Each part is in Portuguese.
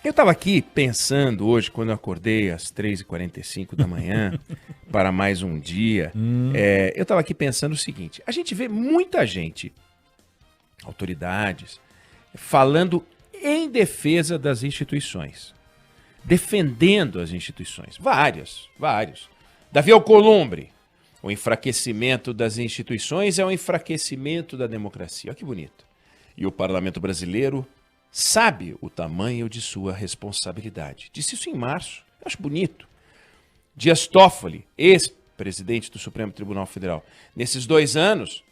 Eu estava aqui pensando hoje, quando eu acordei às 3h45 da manhã, para mais um dia, eu estava aqui pensando o seguinte: a gente vê muita gente, autoridades, falando em defesa das instituições, defendendo as instituições. Vários. Davi Alcolumbre: o enfraquecimento das instituições é um enfraquecimento da democracia. Olha que bonito. E o parlamento brasileiro sabe o tamanho de sua responsabilidade. Disse isso em março. Eu acho bonito. Dias Toffoli, ex-presidente do Supremo Tribunal Federal. Nesses 2 anos,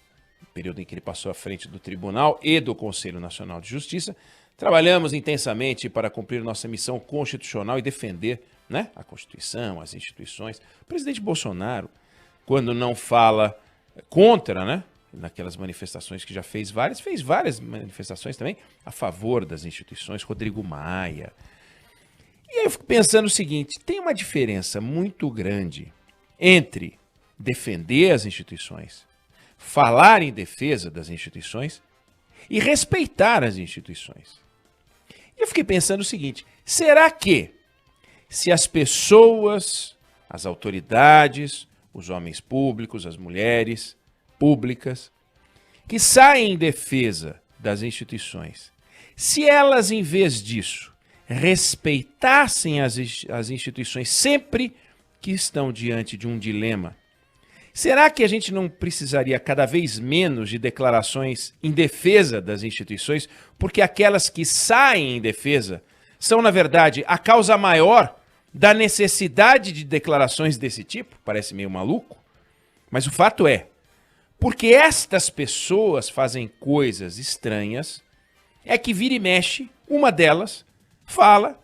período em que ele passou à frente do Tribunal e do Conselho Nacional de Justiça, trabalhamos intensamente para cumprir nossa missão constitucional e defender, né, a Constituição, as instituições. O presidente Bolsonaro, quando não fala contra, né, naquelas manifestações que já fez várias manifestações também a favor das instituições, Rodrigo Maia. E aí eu fico pensando o seguinte: tem uma diferença muito grande entre defender as instituições, falar em defesa das instituições e respeitar as instituições. E eu fiquei pensando o seguinte: será que se as pessoas, as autoridades, os homens públicos, as mulheres públicas, que saem em defesa das instituições, se elas, em vez disso, respeitassem as instituições sempre que estão diante de um dilema, será que a gente não precisaria cada vez menos de declarações em defesa das instituições, porque aquelas que saem em defesa são, na verdade, a causa maior da necessidade de declarações desse tipo? Parece meio maluco, mas o fato é, porque estas pessoas fazem coisas estranhas, é que vira e mexe, uma delas fala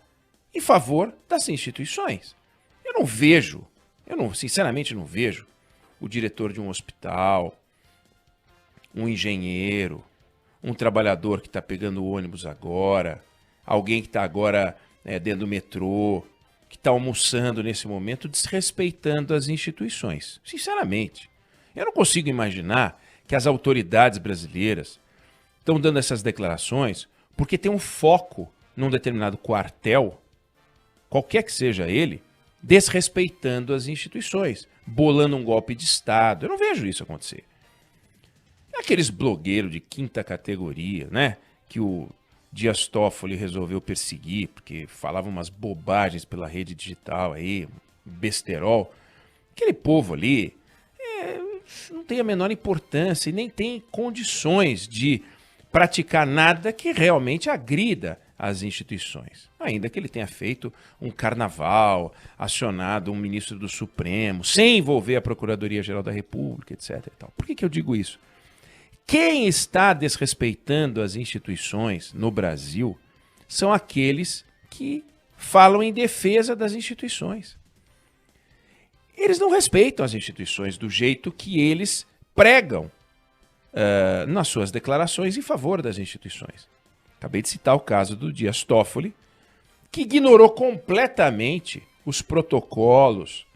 em favor das instituições. Sinceramente não vejo o diretor de um hospital, um engenheiro, um trabalhador que está pegando o ônibus agora, alguém que está agora dentro do metrô, que está almoçando nesse momento, desrespeitando as instituições. Sinceramente. Eu não consigo imaginar que as autoridades brasileiras estão dando essas declarações porque tem um foco num determinado quartel, qualquer que seja ele, desrespeitando as instituições, bolando um golpe de Estado. Eu não vejo isso acontecer. Aqueles blogueiros de quinta categoria, né, que o Dias Toffoli resolveu perseguir porque falavam umas bobagens pela rede digital aí, besterol. Aquele povo ali não tem a menor importância e nem tem condições de praticar nada que realmente agrida as instituições. Ainda que ele tenha feito um carnaval, acionado um ministro do Supremo, sem envolver a Procuradoria-Geral da República, etc. e tal. Por que eu digo isso? Quem está desrespeitando as instituições no Brasil são aqueles que falam em defesa das instituições. Eles não respeitam as instituições do jeito que eles pregam nas suas declarações em favor das instituições. Acabei de citar o caso do Dias Toffoli, que ignorou completamente os protocolos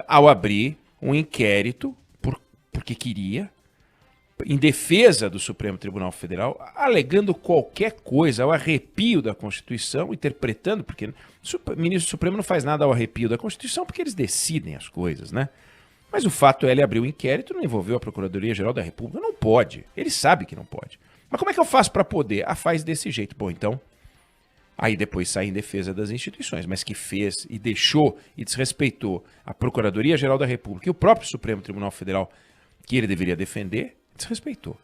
ao abrir um inquérito, porque queria, em defesa do Supremo Tribunal Federal, alegando qualquer coisa ao arrepio da Constituição, interpretando, porque o ministro do Supremo não faz nada ao arrepio da Constituição, porque eles decidem as coisas, né? Mas o fato é, ele abriu o inquérito, não envolveu a Procuradoria-Geral da República, não pode, ele sabe que não pode. Mas como é que eu faço para poder? Faz desse jeito. Bom, então, aí depois sai em defesa das instituições, mas que fez e deixou e desrespeitou a Procuradoria-Geral da República e o próprio Supremo Tribunal Federal, que ele deveria defender, desrespeitou.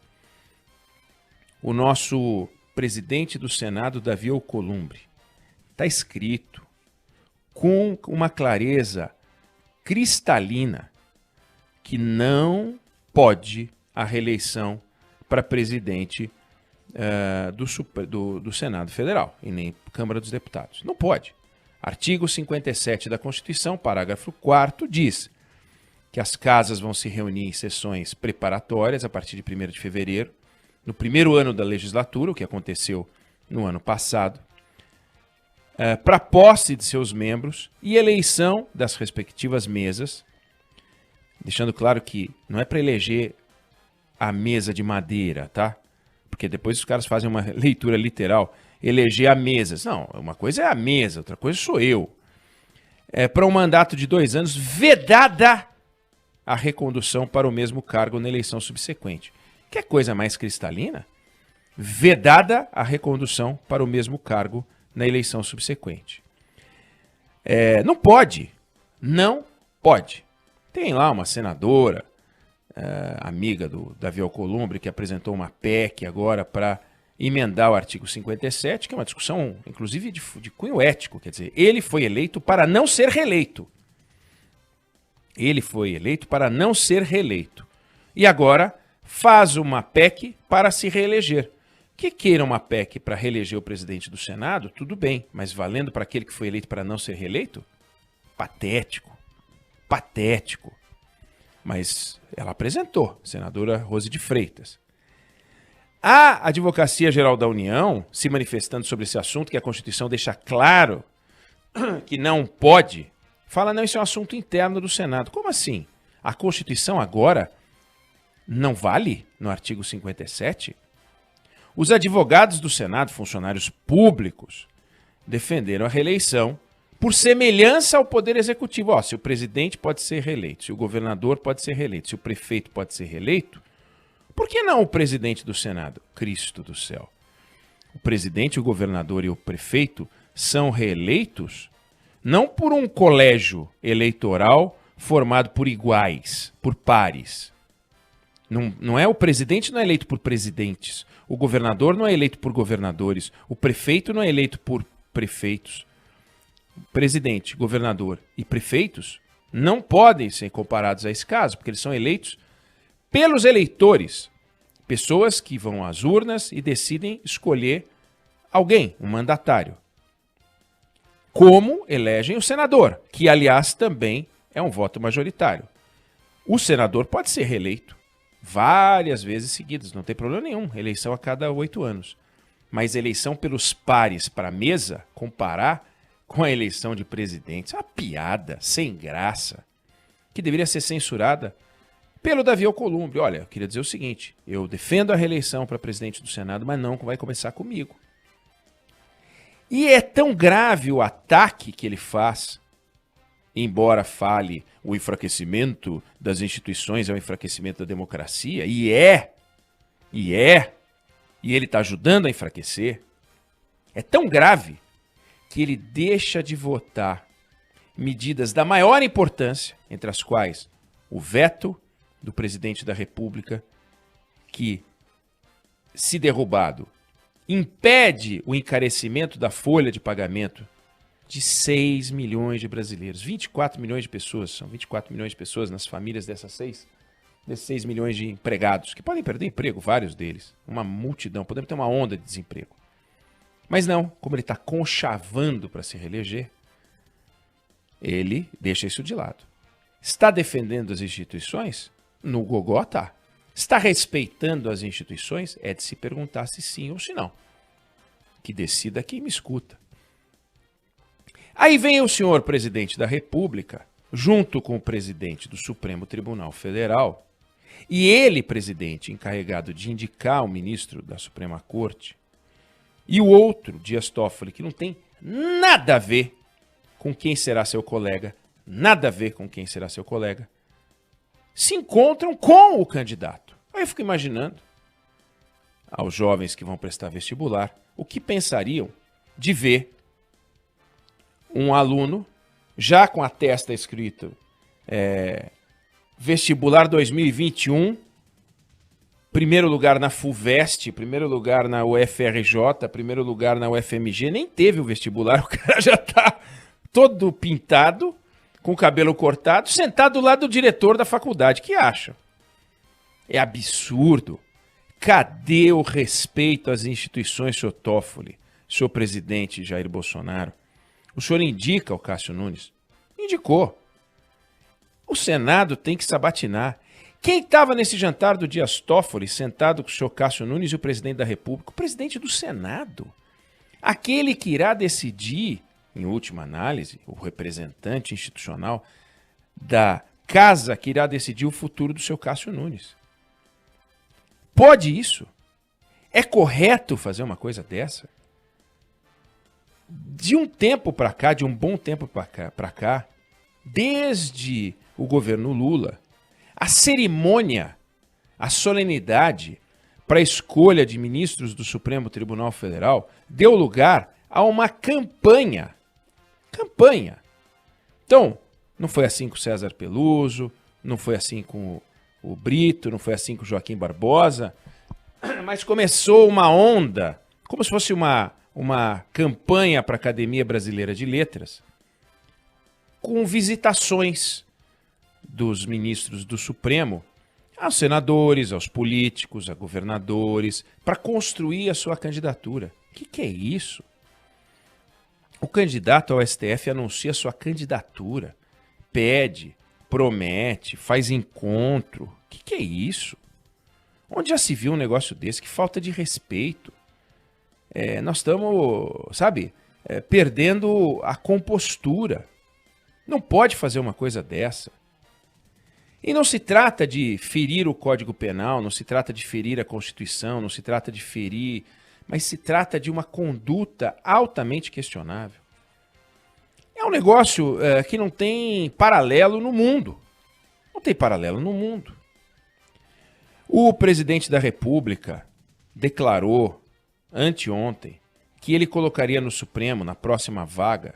O nosso presidente do Senado, Davi Alcolumbre, está escrito com uma clareza cristalina que não pode a reeleição para presidente do Senado Federal e nem Câmara dos Deputados. Não pode. Artigo 57 da Constituição, parágrafo 4º, diz que as casas vão se reunir em sessões preparatórias a partir de 1º de fevereiro, no primeiro ano da legislatura, o que aconteceu no ano passado, para posse de seus membros e eleição das respectivas mesas, deixando claro que não é para eleger a mesa de madeira, tá? Porque depois os caras fazem uma leitura literal eleger a mesa. Não, uma coisa é a mesa, outra coisa sou eu. Para um mandato de 2 anos, vedada a recondução para o mesmo cargo na eleição subsequente. Quer coisa mais cristalina? Vedada a recondução para o mesmo cargo na eleição subsequente. Não pode. Não pode. Tem lá uma senadora, amiga do Davi Alcolumbre, que apresentou uma PEC agora para emendar o artigo 57, que é uma discussão, inclusive, de cunho ético. Quer dizer, ele foi eleito para não ser reeleito. Ele foi eleito para não ser reeleito. E agora faz uma PEC para se reeleger. Que queira uma PEC para reeleger o presidente do Senado, tudo bem, mas valendo para aquele que foi eleito para não ser reeleito? Patético. Patético. Mas ela apresentou, senadora Rose de Freitas. A Advocacia Geral da União, se manifestando sobre esse assunto, que a Constituição deixa claro que não pode, fala, não, isso é um assunto interno do Senado. Como assim? A Constituição agora não vale no artigo 57? Os advogados do Senado, funcionários públicos, defenderam a reeleição por semelhança ao Poder Executivo. Se o presidente pode ser reeleito, se o governador pode ser reeleito, se o prefeito pode ser reeleito, por que não o presidente do Senado? Cristo do céu. O presidente, o governador e o prefeito são reeleitos não por um colégio eleitoral formado por iguais, por pares. Não é o presidente não é eleito por presidentes, o governador não é eleito por governadores, o prefeito não é eleito por prefeitos. Presidente, governador e prefeitos não podem ser comparados a esse caso, porque eles são eleitos pelos eleitores, pessoas que vão às urnas e decidem escolher alguém, um mandatário. Como elegem o senador, que aliás também é um voto majoritário. O senador pode ser reeleito várias vezes seguidas, não tem problema nenhum, eleição a cada 8 anos. Mas eleição pelos pares para a mesa, comparar com a eleição de presidente, é uma piada sem graça, que deveria ser censurada pelo Davi Alcolumbre. Olha, eu queria dizer o seguinte, eu defendo a reeleição para presidente do Senado, mas não vai começar comigo. E é tão grave o ataque que ele faz, embora fale o enfraquecimento das instituições é o enfraquecimento da democracia, e ele está ajudando a enfraquecer, é tão grave que ele deixa de votar medidas da maior importância, entre as quais o veto do presidente da República, que, se derrubado, impede o encarecimento da folha de pagamento de 6 milhões de brasileiros. 24 milhões de pessoas, são 24 milhões de pessoas nas famílias desses 6 milhões de empregados, que podem perder emprego, vários deles. Uma multidão, podemos ter uma onda de desemprego. Mas não, como ele está conchavando para se reeleger, ele deixa isso de lado. Está defendendo as instituições? No gogó tá. Está respeitando as instituições? É de se perguntar se sim ou se não. Que decida quem me escuta. Aí vem o senhor presidente da República, junto com o presidente do Supremo Tribunal Federal, e ele, presidente, encarregado de indicar o ministro da Suprema Corte, e o outro, Dias Toffoli, que não tem nada a ver com quem será seu colega, se encontram com o candidato. Aí eu fico imaginando aos jovens que vão prestar vestibular o que pensariam de ver um aluno já com a testa escrito vestibular 2021, primeiro lugar na FUVEST, primeiro lugar na UFRJ, primeiro lugar na UFMG, nem teve o vestibular, o cara já tá todo pintado, com o cabelo cortado, sentado do lado do diretor da faculdade. Que acha? É absurdo. Cadê o respeito às instituições, senhor Toffoli, senhor presidente Jair Bolsonaro? O senhor indica o Cássio Nunes? Indicou. O Senado tem que sabatinar. Quem estava nesse jantar do Dias Toffoli, sentado com o senhor Cássio Nunes e o presidente da República? O presidente do Senado. Aquele que irá decidir, em última análise, o representante institucional da casa que irá decidir o futuro do seu Cássio Nunes. Pode isso? É correto fazer uma coisa dessa? De um tempo para cá, de um bom tempo para cá, desde o governo Lula, a cerimônia, a solenidade para a escolha de ministros do Supremo Tribunal Federal deu lugar a uma campanha. Campanha. Então, não foi assim com o César Peluso, não foi assim com o Brito, não foi assim com o Joaquim Barbosa, mas começou uma onda, como se fosse uma campanha para a Academia Brasileira de Letras, com visitações dos ministros do Supremo aos senadores, aos políticos, a governadores, para construir a sua candidatura. O que é isso? O candidato ao STF anuncia sua candidatura, pede, promete, faz encontro. O que é isso? Onde já se viu um negócio desse? Que falta de respeito. Nós estamos, sabe, perdendo a compostura. Não pode fazer uma coisa dessa. E não se trata de ferir o Código Penal, não se trata de ferir a Constituição, não se trata de ferir, mas se trata de uma conduta altamente questionável. É um negócio que não tem paralelo no mundo. Não tem paralelo no mundo. O presidente da República declarou anteontem que ele colocaria no Supremo, na próxima vaga,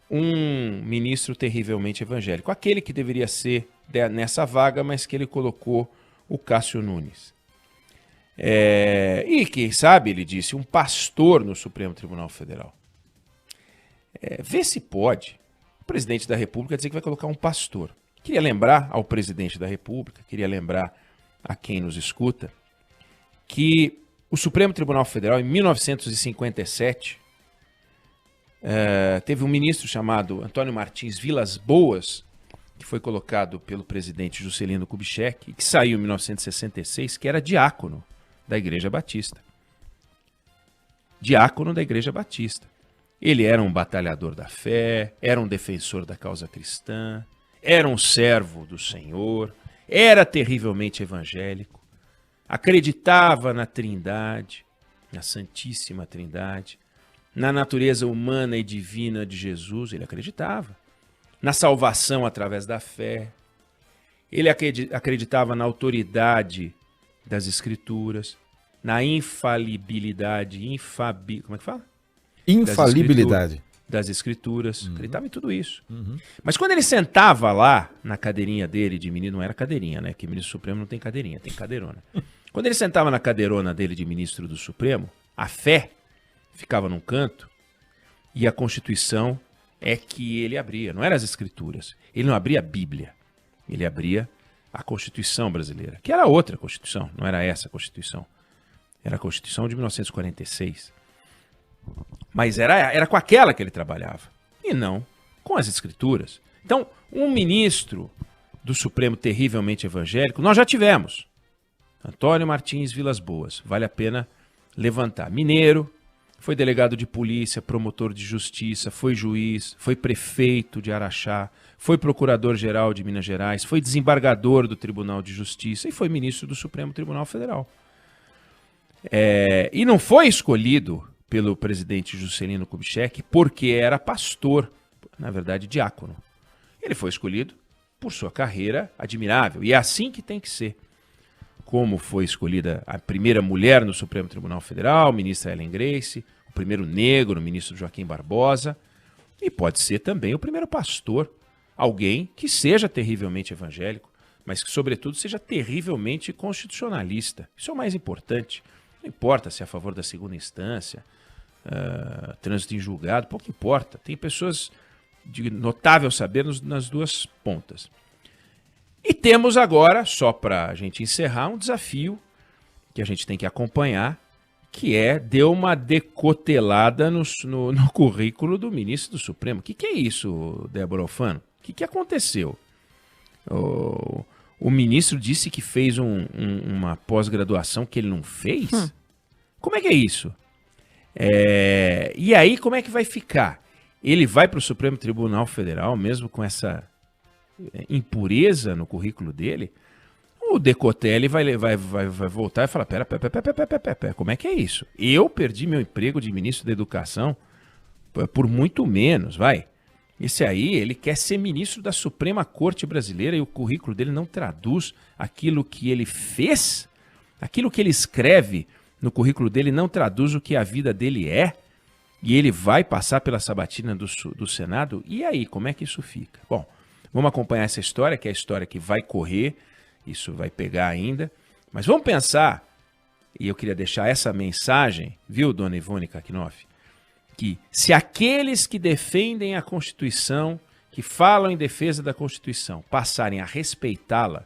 um ministro terrivelmente evangélico. Aquele que deveria ser nessa vaga, mas que ele colocou o Cássio Nunes. E quem sabe, ele disse, um pastor no Supremo Tribunal Federal. Vê se pode o presidente da República dizer que vai colocar um pastor. Queria lembrar ao presidente da República, queria lembrar a quem nos escuta, que o Supremo Tribunal Federal, em 1957, teve um ministro chamado Antônio Martins Vilas Boas, que foi colocado pelo presidente Juscelino Kubitschek, que saiu em 1966, que era diácono da Igreja Batista. Diácono da Igreja Batista. Ele era um batalhador da fé, era um defensor da causa cristã, era um servo do Senhor, era terrivelmente evangélico, acreditava na Trindade, na Santíssima Trindade, na natureza humana e divina de Jesus, ele acreditava. Na salvação através da fé. Ele acreditava na autoridade das Escrituras, na infalibilidade, como é que fala? Infalibilidade. Das Escrituras. Acreditava em tudo isso. Mas quando ele sentava lá na cadeirinha dele de ministro, não era cadeirinha, né? Que ministro Supremo não tem cadeirinha, tem cadeirona. Quando ele sentava na cadeirona dele de ministro do Supremo, a fé ficava num canto e a Constituição é que ele abria, não eram as Escrituras. Ele não abria a Bíblia, ele abria a Constituição brasileira, que era outra Constituição, não era essa Constituição. Era a Constituição de 1946. Mas era com aquela que ele trabalhava, e não com as Escrituras. Então, um ministro do Supremo terrivelmente evangélico, nós já tivemos. Antônio Martins Vilas Boas, vale a pena levantar. Mineiro, foi delegado de polícia, promotor de justiça, foi juiz, foi prefeito de Araxá, foi procurador-geral de Minas Gerais, foi desembargador do Tribunal de Justiça e foi ministro do Supremo Tribunal Federal. E não foi escolhido pelo presidente Juscelino Kubitschek porque era pastor, na verdade diácono. Ele foi escolhido por sua carreira admirável, e é assim que tem que ser. Como foi escolhida a primeira mulher no Supremo Tribunal Federal, ministra Ellen Grace, o primeiro negro, o ministro Joaquim Barbosa, e pode ser também o primeiro pastor, alguém que seja terrivelmente evangélico, mas que, sobretudo, seja terrivelmente constitucionalista. Isso é o mais importante. Não importa se é a favor da segunda instância, trânsito em julgado, pouco importa. Tem pessoas de notável saber nas duas pontas. E temos agora, só para a gente encerrar, um desafio que a gente tem que acompanhar, que deu uma decotelada no currículo do ministro do Supremo. O que é isso, Débora Alfano? O que aconteceu? O ministro disse que fez uma pós-graduação que ele não fez? Como é que é isso? E aí, como é que vai ficar? Ele vai para o Supremo Tribunal Federal, mesmo com essa impureza no currículo dele? O Decotelli vai voltar e falar, pera, como é que é isso? Eu perdi meu emprego de ministro da Educação por muito menos, vai. Esse aí, ele quer ser ministro da Suprema Corte Brasileira e o currículo dele não traduz aquilo que ele fez, aquilo que ele escreve no currículo dele não traduz o que a vida dele é, e ele vai passar pela sabatina do Senado. E aí, como é que isso fica? Bom, vamos acompanhar essa história, que é a história que vai correr, isso vai pegar ainda, mas vamos pensar, e eu queria deixar essa mensagem, viu, dona Ivone Kakinoff, que se aqueles que defendem a Constituição, que falam em defesa da Constituição, passarem a respeitá-la,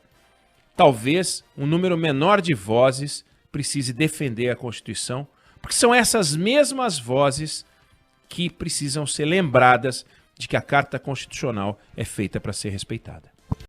talvez um número menor de vozes precise defender a Constituição, porque são essas mesmas vozes que precisam ser lembradas de que a Carta Constitucional é feita para ser respeitada.